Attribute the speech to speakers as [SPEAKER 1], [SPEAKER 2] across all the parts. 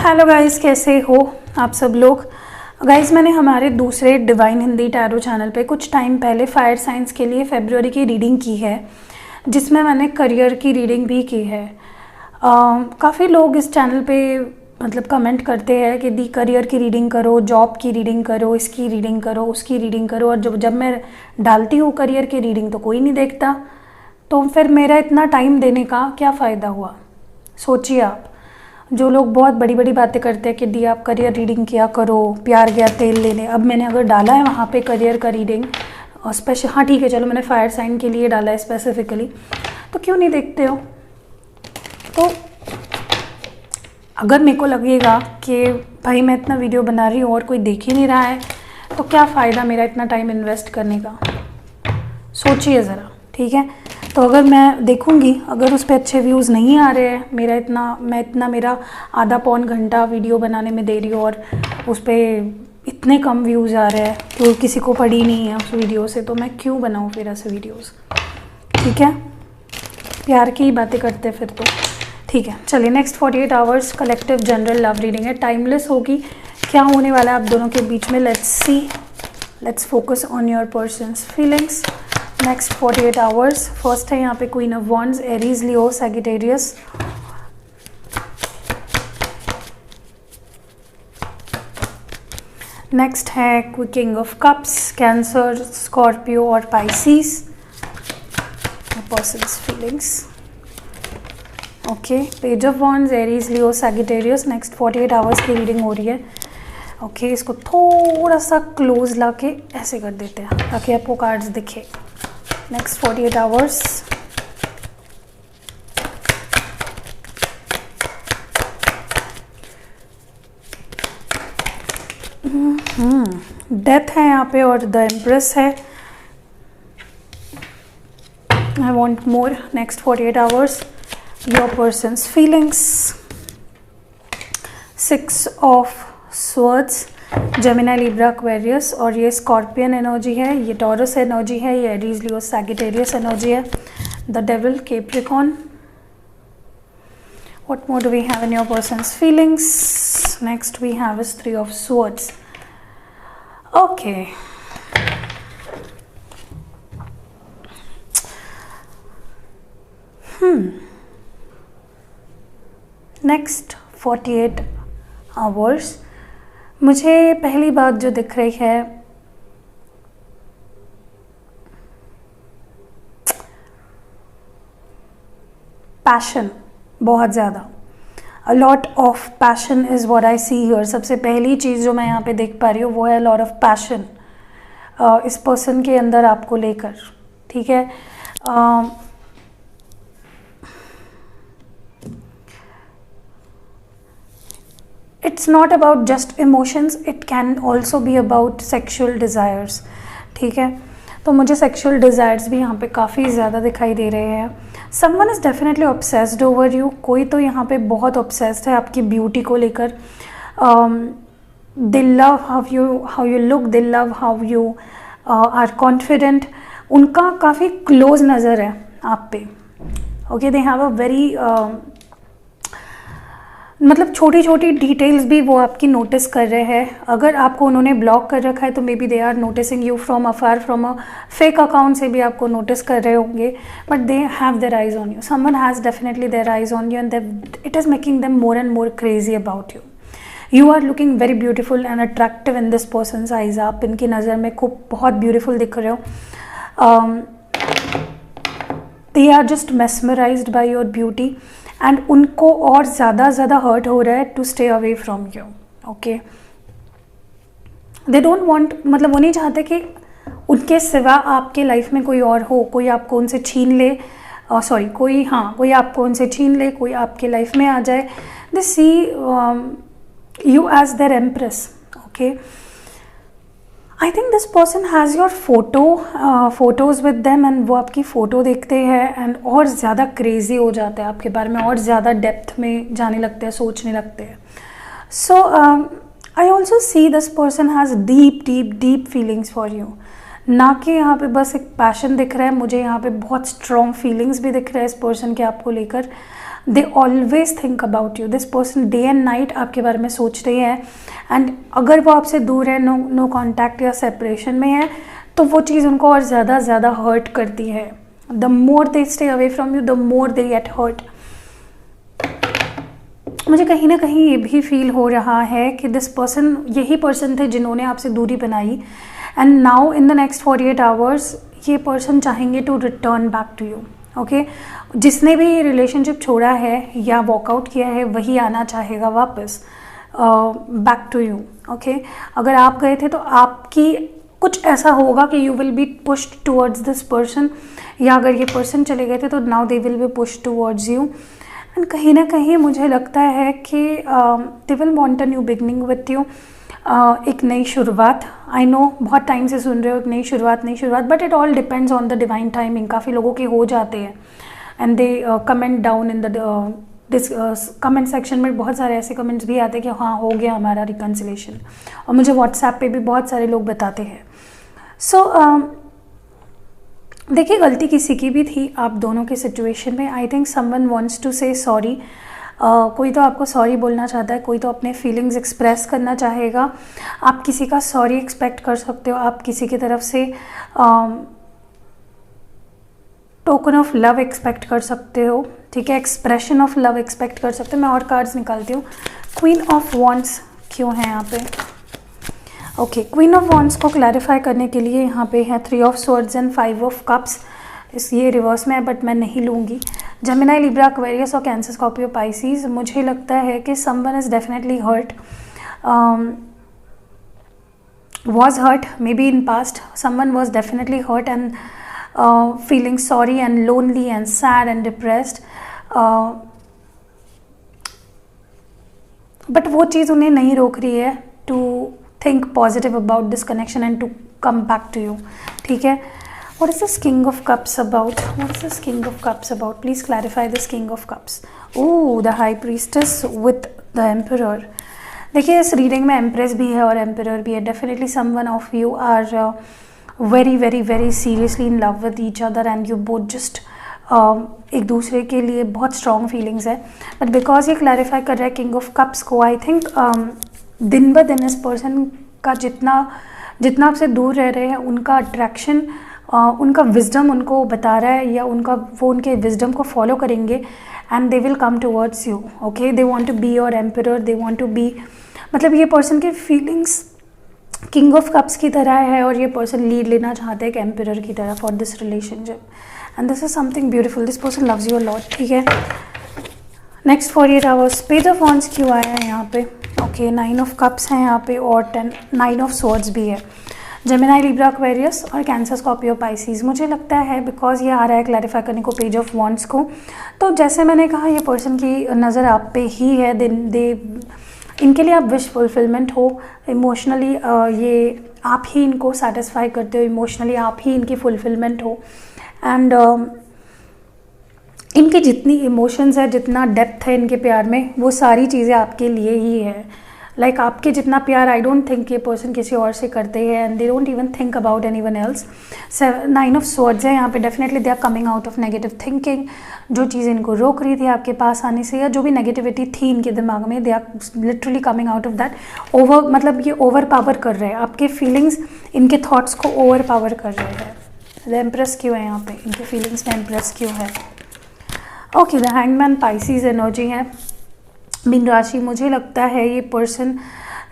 [SPEAKER 1] Hello guys, कैसे हो आप सब लोग। गाइस, मैंने हमारे दूसरे डिवाइन हिंदी टैरो चैनल पे कुछ टाइम पहले फायर साइंस के लिए फेब्रुअरी की रीडिंग की है, जिसमें मैंने करियर की रीडिंग भी की है। काफ़ी लोग इस चैनल पे मतलब कमेंट करते हैं कि दी करियर की रीडिंग करो, जॉब की रीडिंग करो, इसकी रीडिंग करो, उसकी रीडिंग करो। और जब मैं डालती हूँ करियर की रीडिंग तो कोई नहीं देखता, तो फिर मेरा इतना टाइम देने का क्या फ़ायदा हुआ। सोचिए आप, जो लोग बहुत बड़ी बड़ी बातें करते हैं कि दी आप करियर रीडिंग किया करो, प्यार गया तेल लेने। अब मैंने अगर डाला है वहाँ पे करियर का रीडिंग और स्पेशल, हाँ ठीक है चलो मैंने फायर साइन के लिए डाला है स्पेसिफिकली, तो क्यों नहीं देखते हो। तो अगर मेरे को लगेगा कि भाई मैं इतना वीडियो बना रही हूँ और कोई देख ही नहीं रहा है, तो क्या फ़ायदा मेरा इतना टाइम इन्वेस्ट करने का। सोचिए ज़रा, ठीक है। तो अगर मैं देखूंगी, अगर उस पर अच्छे व्यूज़ नहीं आ रहे हैं, मेरा आधा पौन घंटा वीडियो बनाने में दे रही हूँ और उस पर इतने कम व्यूज़ आ रहे हैं तो किसी को पड़ी नहीं है उस वीडियो से, तो मैं क्यों बनाऊँ फिर ऐसे वीडियोस। ठीक है, प्यार की ही बातें करते हैं फिर तो। ठीक है, चलिए next 48 hours collective general love reading है, टाइमलेस होगी। क्या होने वाला है आप दोनों के बीच में, let's see. Let's focus on your person's feelings next 48 hours. First है यहाँ पे queen of wands, Aries, Leo, Sagittarius. Next है king of cups, cancer, Scorpio और Pisces. Person's feelings, okay. Page of wands, Aries, Leo, Sagittarius. Next 48 hours की reading हो रही है। Okay, इसको थोड़ा सा क्लोज लाके ऐसे कर देते हैं ताकि आपको कार्ड्स दिखे। Next 48 hours. डेथ है यहाँ पे और द एम्प्रेस है। I want more. Next 48 hours your person's feelings. 6 of swords, Gemini, Libra, Aquarius, और ये स्कॉर्पियन एनर्जी है, ये टॉरस एनर्जी है, ये एरीज, लियो, सैजिटेरियस एनर्जी है। The Devil, Capricorn. What more do we have in your person's feelings. Next we have is 3 of swords. Okay, next 48 hours. मुझे पहली बात जो दिख रही है, पैशन, बहुत ज़्यादा। A lot of passion is what I see here. सबसे पहली चीज़ जो मैं यहाँ पे देख पा रही हूँ वो है लॉट ऑफ पैशन इस पर्सन के अंदर आपको लेकर। ठीक है, it's not about just emotions, it can also be about sexual desires. ठीक है, तो मुझे सेक्शुअल डिज़ायर्स भी यहाँ पे काफ़ी ज़्यादा दिखाई दे रहे हैं। Someone is definitely obsessed over you. कोई तो यहाँ पे बहुत ऑब्सेस्ड है आपकी ब्यूटी को लेकर। They love how you look, they love how you are confident. उनका काफ़ी क्लोज नज़र है आप पे। Okay, they have a very मतलब छोटी छोटी डिटेल्स भी वो आपकी नोटिस कर रहे हैं। अगर आपको उन्होंने ब्लॉक कर रखा है तो maybe they are noticing you from afar, from a fake account से भी आपको नोटिस कर रहे होंगे, but they have their eyes on you. Someone has definitely their eyes on you and it is making them more and more crazy about you. You are looking very beautiful and attractive in this person's eyes. आप इनकी नज़र में खूब बहुत beautiful दिख रहे हो। They are just mesmerised by your beauty and उनको और ज़्यादा हर्ट हो रहा है to stay away from you. Okay, they don't want, मतलब वो नहीं चाहते कि उनके सिवा आपके लाइफ में कोई और हो, कोई आपको उनसे छीन ले, कोई आपको उनसे छीन ले, कोई आपके लाइफ में आ जाए। They see you as their empress. Okay, I think this person has your photos with them and वो आपकी फ़ोटो देखते हैं एंड और ज़्यादा क्रेज़ी हो जाते हैं आपके बारे में, और ज़्यादा डेप्थ में जाने लगते हैं, सोचने लगते हैं। So I also see this person has deep feelings for you. ना कि यहाँ पे बस एक पैशन दिख रहा है, मुझे यहाँ पे बहुत स्ट्रॉन्ग फीलिंग्स भी दिख रहा है इस पर्सन के आपको लेकर। They always think about you, this person day and night आपके बारे में सोच रही है। एंड अगर वो आपसे दूर है, नो कॉन्टैक्ट या सेपरेशन में है, तो वो चीज़ उनको और ज़्यादा हर्ट करती है। The more they stay away from you, the more they get hurt. मुझे कहीं ना कहीं ये भी फील हो रहा है कि दिस पर्सन, यही पर्सन थे जिन्होंने आपसे दूरी बनाई, and now in the next 48 hours ये पर्सन चाहेंगे to return back to you. Okay, जिसने भी ये रिलेशनशिप छोड़ा है या वॉकआउट किया है वही आना चाहेगा वापस बैक टू यू। ओके, अगर आप गए थे तो आपकी कुछ ऐसा होगा कि you will be pushed towards this person, या अगर ये पर्सन चले गए थे तो now they will be pushed towards you. And कहीं ना कहीं मुझे लगता है कि they will want a new beginning with you, एक नई शुरुआत। आई नो बहुत टाइम से सुन रहे हो एक नई शुरुआत, but it all depends on the divine timing. काफ़ी लोगों के हो जाते हैं and they comment down in the this comment section में। बहुत सारे ऐसे कमेंट्स भी आते हैं कि हाँ हो गया हमारा रिकन्सिलेशन, और मुझे व्हाट्सएप पे भी बहुत सारे लोग बताते हैं। सो देखिए, गलती किसी की भी थी आप दोनों के सिचुएशन में। I think someone wants to say sorry. कोई तो आपको सॉरी बोलना चाहता है, कोई तो अपने फीलिंग्स एक्सप्रेस करना चाहेगा। आप किसी का सॉरी एक्सपेक्ट कर सकते हो, आप किसी की तरफ से टोकन ऑफ लव एक्सपेक्ट कर सकते हो, ठीक है, एक्सप्रेशन ऑफ लव एक्सपेक्ट कर सकते हो। मैं और कार्ड्स निकालती हूँ। क्वीन ऑफ वॉन्ड्स क्यों है यहाँ पे? ओके, क्वीन ऑफ वॉन्ड्स को क्लैरिफाई करने के लिए यहाँ पे है 3 of swords and 5 of cups. ये रिवर्स में है बट मैं नहीं लूँगी। जेमिनी, लिब्रा, एक्वेरियस और कैंसर, स्कॉर्पियो, पाइसिस। मुझे लगता है कि someone is definitely hurt, was hurt maybe in past. Someone was definitely hurt and feeling sorry and lonely and sad and depressed, but वो चीज़ उन्हें नहीं रोक रही है to think positive about this connection and to come back to you, ठीक है। What is this King of Cups about? What is this King of Cups about? Please clarify this King of Cups. Oh, the High Priestess with the Emperor. देखिए, इस reading में empress भी है और emperor भी है। Definitely someone of you are very very very seriously in love with each other and you both just एक दूसरे के लिए बहुत स्ट्रॉन्ग फीलिंग्स है। बट बिकॉज ये क्लैरिफाई कर रहा है किंग ऑफ कप्स को, आई थिंक दिन ब दिन इस पर्सन का जितना आपसे दूर रह रहे हैं उनका अट्रैक्शन, उनका विजडम उनको बता रहा है, या वो उनके विजडम को फॉलो करेंगे and they will come towards you. Okay, they want to be your emperor, they want to be, मतलब ये पर्सन की फीलिंग्स किंग ऑफ कप्स की तरह है और ये पर्सन लीड लेना चाहते हैं एक एम्परर की तरह for this relationship, and this is something beautiful. This person loves you a lot, ठीक है। Next 48 hours page of wands क्यों आया है यहाँ पे? ओके, 9 ऑफ कप्स हैं यहाँ पे और 9 ऑफ स्वॉर्ड्स भी है। जेमिनी, लिब्रा, एक्वेरियस और कैंसर, स्कॉर्पियो, पाइसिस। मुझे लगता है बिकॉज ये आ रहा है क्लैरिफाई करने को पेज ऑफ वॉन्ड्स को, तो जैसे मैंने कहा ये पर्सन की नज़र आप पे ही है। इनके लिए आप विश फुलफिलमेंट हो, इमोशनली ये आप ही इनको सेटिस्फाई करते हो, इमोशनली आप ही इनकी फुलफिलमेंट हो, एंड इनकी जितनी इमोशंस है, जितना डेप्थ है इनके प्यार में, वो सारी चीज़ें आपके लिए ही है। लाइक आपके जितना प्यार आई डोंट थिंक ये पर्सन किसी और से करते हैं, and they don't even think about anyone else. 9 of swords है यहाँ पे। Definitely they are coming out of negative thinking. जो चीज़ इनको रोक रही थी आपके पास आने से, या जो भी नेगेटिविटी थी इनके दिमाग में, they are literally coming out of that. मतलब ये ओवर पावर कर रहे हैं आपके फीलिंग्स, इनके थाट्स को ओवर पावर कर रहे हैं। द एम्प्रेस क्यों है यहाँ पे? इनके फीलिंग्स में एम्प्रेस क्यों है? Okay, the hangman, Pisces energy है। मीन राशि, मुझे लगता है ये person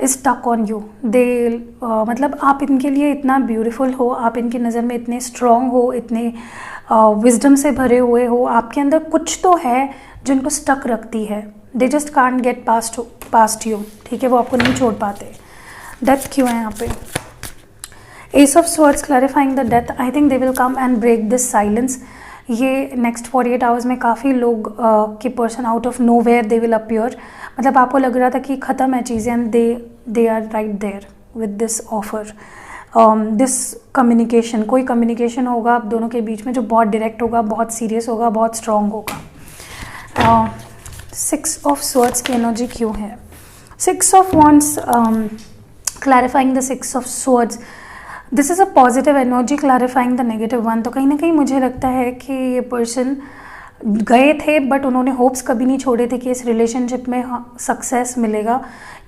[SPEAKER 1] is stuck on you. मतलब आप इनके लिए इतना ब्यूटीफुल हो, आप इनकी नज़र में इतने स्ट्रॉन्ग हो, इतने विजडम से भरे हुए हो, आपके अंदर कुछ तो है जो इनको स्टक रखती है। They just can't get past you, ठीक है, वो आपको नहीं छोड़ पाते। डेथ क्यों है यहाँ पे? Ace of swords clarifying the death. I think they will come and break this silence. ये नेक्स्ट 48 आवर्स में काफ़ी लोग के person out of nowhere they will appear. मतलब आपको लग रहा था कि ख़त्म है चीज़ें, and they are right there with this offer, this communication. कोई कम्युनिकेशन होगा आप दोनों के बीच में जो बहुत डायरेक्ट होगा, बहुत सीरियस होगा, बहुत स्ट्रॉन्ग होगा। 6 ऑफ स्वॉर्ड्स की एनर्जी क्यों है? 6 of wands clarifying the 6 of swords. This is a positive energy clarifying the negative one. तो कहीं ना कहीं मुझे लगता है कि ये पर्सन गए थे, बट उन्होंने होप्स कभी नहीं छोड़े थे कि इस रिलेशनशिप में सक्सेस मिलेगा,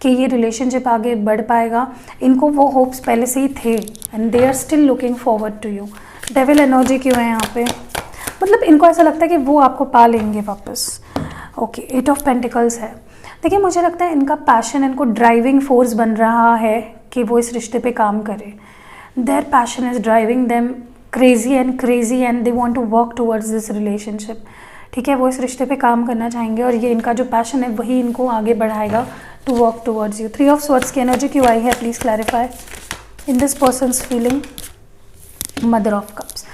[SPEAKER 1] कि ये रिलेशनशिप आगे बढ़ पाएगा। इनको वो होप्स पहले से ही थे and they are still looking forward to you. Devil energy क्यों है यहाँ पे? मतलब इनको ऐसा लगता है कि वो आपको पा लेंगे वापस। ओके, 8 ऑफ पेंटिकल्स है। देखिए मुझे लगता है इनका पैशन इनको ड्राइविंग फोर्स बन रहा है कि वो इस रिश्ते पे काम करें। Their passion is driving them crazy and they want to work towards this relationship. ठीक है, वो इस रिश्ते पे काम करना चाहेंगे और ये इनका जो पैशन है वही इनको आगे बढ़ाएगा to work towards you. 3 of swords की एनर्जी क्यों आई है? Please clarify in this person's feeling. Mother of cups.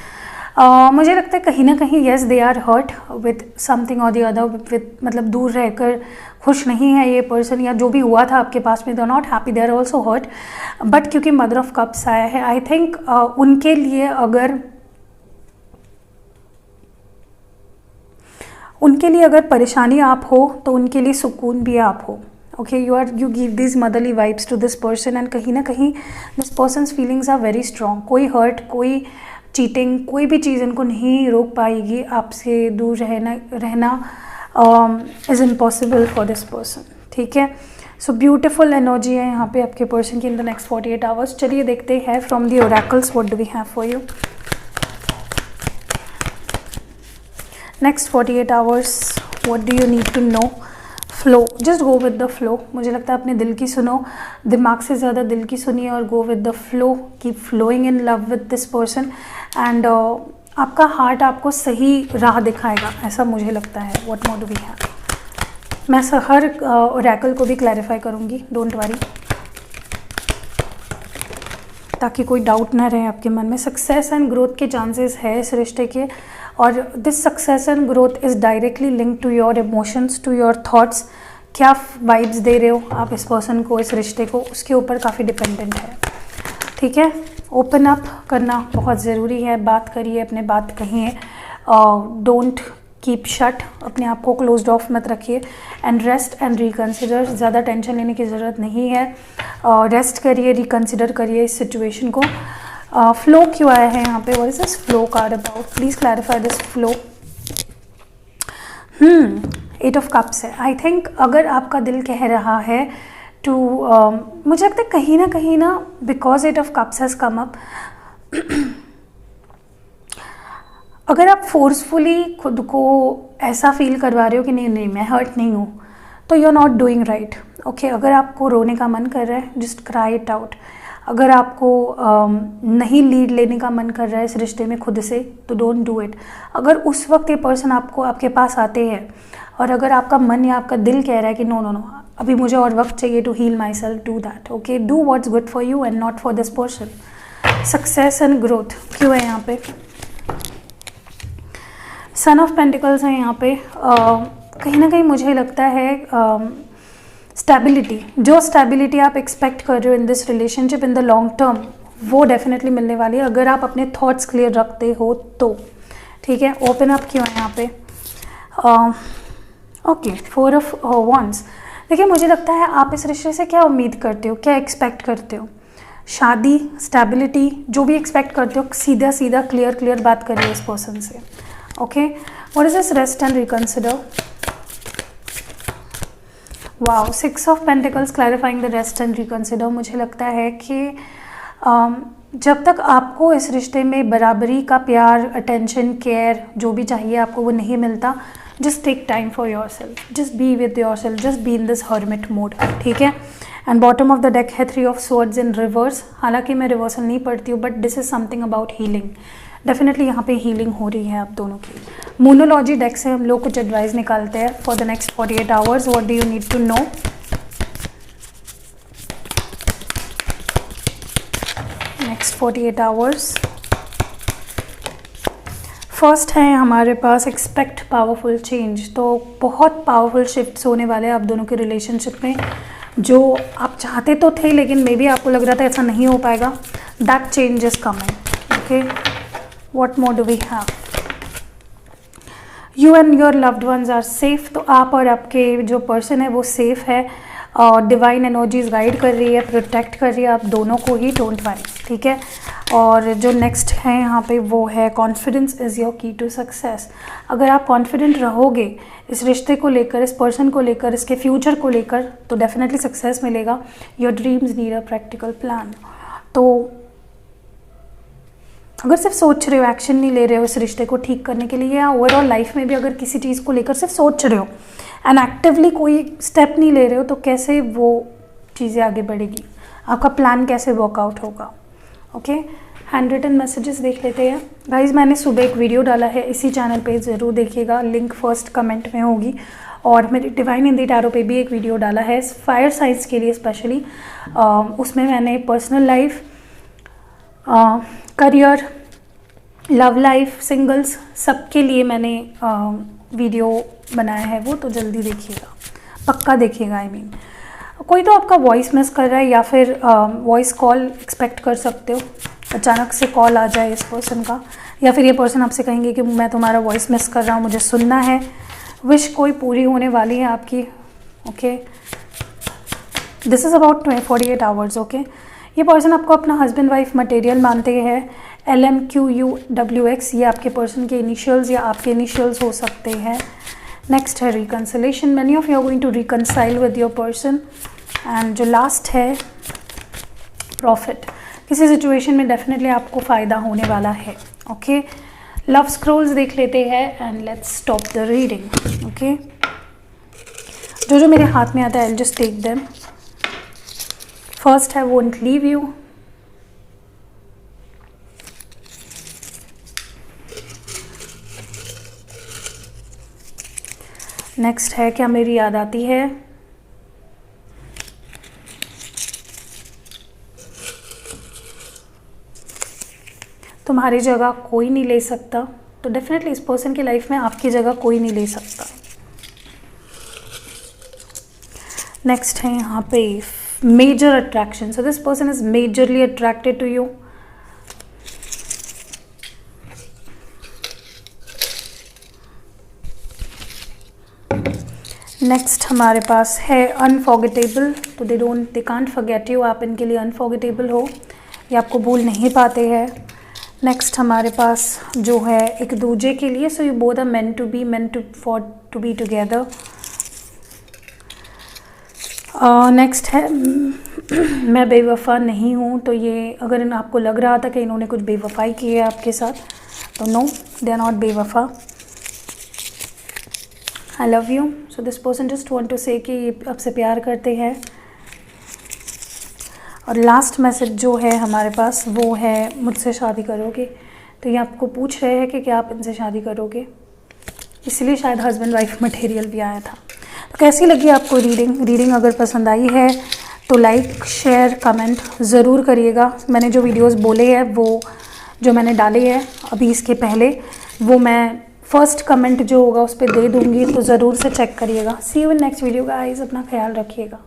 [SPEAKER 1] मुझे लगता है कहीं ना कहीं yes they are hurt with something और द अदर, विद मतलब दूर रहकर खुश नहीं है ये पर्सन, या जो भी हुआ था आपके पास में, they are not happy, they are also hurt. But क्योंकि मदर ऑफ कप्स आया है, आई थिंक उनके लिए अगर परेशानी आप हो तो उनके लिए सुकून भी आप हो। Okay, you give this motherly vibes to this person and कहीं ना कहीं this person's feelings are very strong. कोई हर्ट, कोई चीटिंग, कोई भी चीज़ इनको नहीं रोक पाएगी। आपसे दूर रहना is impossible for this person. ठीक है, सो ब्यूटिफुल एनर्जी है यहाँ पे आपके पर्सन की इन द नेक्स्ट 48 आवर्स। चलिए देखते हैं from the oracles what do we have for you next 48 hours. What do you need to know? Flow, just go with the flow. मुझे लगता है अपने दिल की सुनो, दिमाग से ज़्यादा दिल की सुनिए और go with the flow. Keep flowing in love with this person and आपका हार्ट आपको सही राह दिखाएगा, ऐसा मुझे लगता है। What more do we have? मैं हर ओरेकल को भी क्लैरिफाई करूँगी, डोंट वरी, ताकि कोई डाउट ना रहे आपके मन में। सक्सेस एंड ग्रोथ के चांसेस है इस रिश्ते के, और this success and growth is directly link to your emotions, to your thoughts. क्या वाइब्स दे रहे हो आप इस पर्सन को, इस रिश्ते को, उसके ऊपर काफ़ी डिपेंडेंट है। ठीक है, ओपन अप करना बहुत ज़रूरी है। बात करिए, अपने बात कहिए, डोंट कीप शट, अपने आप को क्लोज्ड ऑफ मत रखिए। एंड रेस्ट एंड रिकन्सिडर, ज़्यादा टेंशन लेने की ज़रूरत नहीं है। रेस्ट करिए, रिकन्सिडर करिए इस सिचुएशन को। फ्लो क्यों आया है यहाँ पे? What is this flow card about? Please clarify this flow. 8 of cups है। आई थिंक अगर आपका दिल कह रहा है टू मुझे लगता है कहीं ना because 8 of cups has come up, अगर आप फोर्सफुली खुद को ऐसा फील करवा रहे हो कि नहीं मैं हर्ट नहीं हूँ, तो you are not doing right. Okay, अगर आपको रोने का मन कर रहा है, जस्ट क्राई इट आउट। अगर आपको नहीं लीड लेने का मन कर रहा है इस रिश्ते में खुद से, तो डोंट डू इट। अगर उस वक्त ये पर्सन आपके पास आते हैं और अगर आपका मन या आपका दिल कह रहा है कि नो अभी मुझे और वक्त चाहिए to heal myself, do that. Okay, do what's good for you and not for this person. Success and growth क्यों है यहाँ पे? सन ऑफ पेंटिकल्स है यहाँ पे। कहीं ना कहीं मुझे लगता है स्टेबिलिटी, जो स्टेबिलिटी आप एक्सपेक्ट कर रहे हो in this relationship in the long term, वो डेफिनेटली मिलने वाली है अगर आप अपने थॉट्स क्लियर रखते हो तो। ठीक है, ओपन अप क्यों है यहाँ पे? Okay, 4 of wands। देखिए मुझे लगता है आप इस रिश्ते से क्या उम्मीद करते हो, क्या एक्सपेक्ट करते हो? शादी, स्टेबिलिटी, जो भी एक्सपेक्ट करते हो, सीधा क्लियर बात करिए इस पर्सन से। Okay, what is this rest and reconsider? Wow, 6 of pentacles clarifying the rest and reconsider. मुझे लगता है कि जब तक आपको इस रिश्ते में बराबरी का प्यार, अटेंशन, केयर जो भी चाहिए आपको वो नहीं मिलता, just take time for yourself, just be with yourself, just be in this hermit mode. ठीक है, and bottom of the deck है 3 ऑफ swords इन रिवर्स। हालांकि मैं रिवर्सल नहीं पढ़ती हूँ, but this is something about healing. Definitely यहाँ पे हीलिंग हो रही है आप दोनों की। मोनोलॉजी डेक से हम लोग कुछ एडवाइस निकालते हैं for the next 48 hours. What do you need to know? Next 48 hours. First है हमारे पास एक्सपेक्ट पावरफुल चेंज। तो बहुत पावरफुल शिफ्ट्स होने वाले हैं आप दोनों के रिलेशनशिप में, जो आप चाहते तो थे लेकिन मे बी आपको लग रहा था ऐसा नहीं हो पाएगा। That change is coming. Okay, what more do we have? You and your loved ones are safe. तो आप और आपके जो पर्सन है वो सेफ है और डिवाइन एनर्जीज गाइड कर रही है, प्रोटेक्ट कर रही है आप दोनों को ही। डोंट वरी, ठीक है। और जो नेक्स्ट है यहाँ पे वो है कॉन्फिडेंस इज़ योर की टू सक्सेस। अगर आप कॉन्फिडेंट रहोगे इस रिश्ते को लेकर, इस पर्सन को लेकर, इसके फ्यूचर को लेकर, तो डेफिनेटली सक्सेस मिलेगा। Your dreams need a practical plan. तो अगर सिर्फ सोच रहे हो, एक्शन नहीं ले रहे हो इस रिश्ते को ठीक करने के लिए, या ओवरऑल लाइफ में भी अगर किसी चीज़ को लेकर सिर्फ सोच रहे हो एंड एक्टिवली कोई स्टेप नहीं ले रहे हो, तो कैसे वो चीज़ें आगे बढ़ेगी, आपका प्लान कैसे वर्कआउट होगा। ओके, हैंड रिटन मैसेजेस देख लेते हैं। गाइज मैंने सुबह एक वीडियो डाला है इसी चैनल पे, ज़रूर देखिएगा, लिंक फर्स्ट कमेंट में होगी। और मेरे डिवाइन हिंदी टैरो पे भी एक वीडियो डाला है फायर साइंस के लिए स्पेशली। उसमें मैंने personal life, career, love life, singles, सबके लिए मैंने वीडियो बनाया है वो, तो जल्दी देखिएगा, पक्का देखिएगा। आई मीन कोई तो आपका वॉइस मिस कर रहा है या फिर वॉइस कॉल एक्सपेक्ट कर सकते हो, अचानक से कॉल आ जाए इस पर्सन का, या फिर ये पर्सन आपसे कहेंगे कि मैं तुम्हारा वॉइस मिस कर रहा हूँ, मुझे सुनना है। विश कोई पूरी होने वाली है आपकी। Okay, this is about 48 hours. Okay, ये पर्सन आपको अपना हस्बैंड वाइफ मटेरियल मानते हैं। LMQUWX ये आपके पर्सन के इनिशियल्स या आपके इनिशियल्स हो सकते हैं। नेक्स्ट है reconciliation, many of you are going to reconcile with your person. And जो लास्ट है प्रॉफिट, किसी सिचुएशन में डेफिनेटली आपको फ़ायदा होने वाला है। ओके, लव स्क्रोल्स देख लेते हैं and let's stop the reading. Okay, जो जो मेरे हाथ में आता है I just take them. First है वोंट लीव यू, नेक्स्ट है क्या मेरी याद आती है, तुम्हारी जगह कोई नहीं ले सकता। तो डेफिनेटली इस पर्सन की लाइफ में आपकी जगह कोई नहीं ले सकता। नेक्स्ट है यहाँ पे major attraction, so this person is majorly attracted to you. Next हमारे पास है अनफॉरगेटेबल, तो दे कांट फॉरगेट यू, आप इनके लिए अनफॉरगेटेबल हो, ये आपको भूल नहीं पाते हैं। नेक्स्ट हमारे पास जो है एक दूजे के लिए, so you both are meant to be, meant to be together. Next है मैं बेवफा नहीं हूँ, तो ये अगर आपको लग रहा था कि इन्होंने कुछ बेवफाई की है आपके साथ, तो नो, दे आर नॉट बेवफा। I love you, so this person just want to say कि आपसे प्यार करते हैं। और लास्ट मैसेज जो है हमारे पास वो है मुझसे शादी करोगे, तो ये आपको पूछ रहे हैं कि क्या आप इनसे शादी करोगे, इसलिए शायद हस्बैंड वाइफ मटेरियल भी आया था। तो कैसी लगी आपको रीडिंग अगर पसंद आई है तो लाइक, शेयर, कमेंट ज़रूर करिएगा। मैंने जो वीडियोस बोले हैं वो जो मैंने डाले हैं अभी इसके पहले, वो मैं फर्स्ट कमेंट जो होगा उस पर दे दूँगी, तो ज़रूर से चेक करिएगा। See you in next video guys, अपना ख्याल रखिएगा।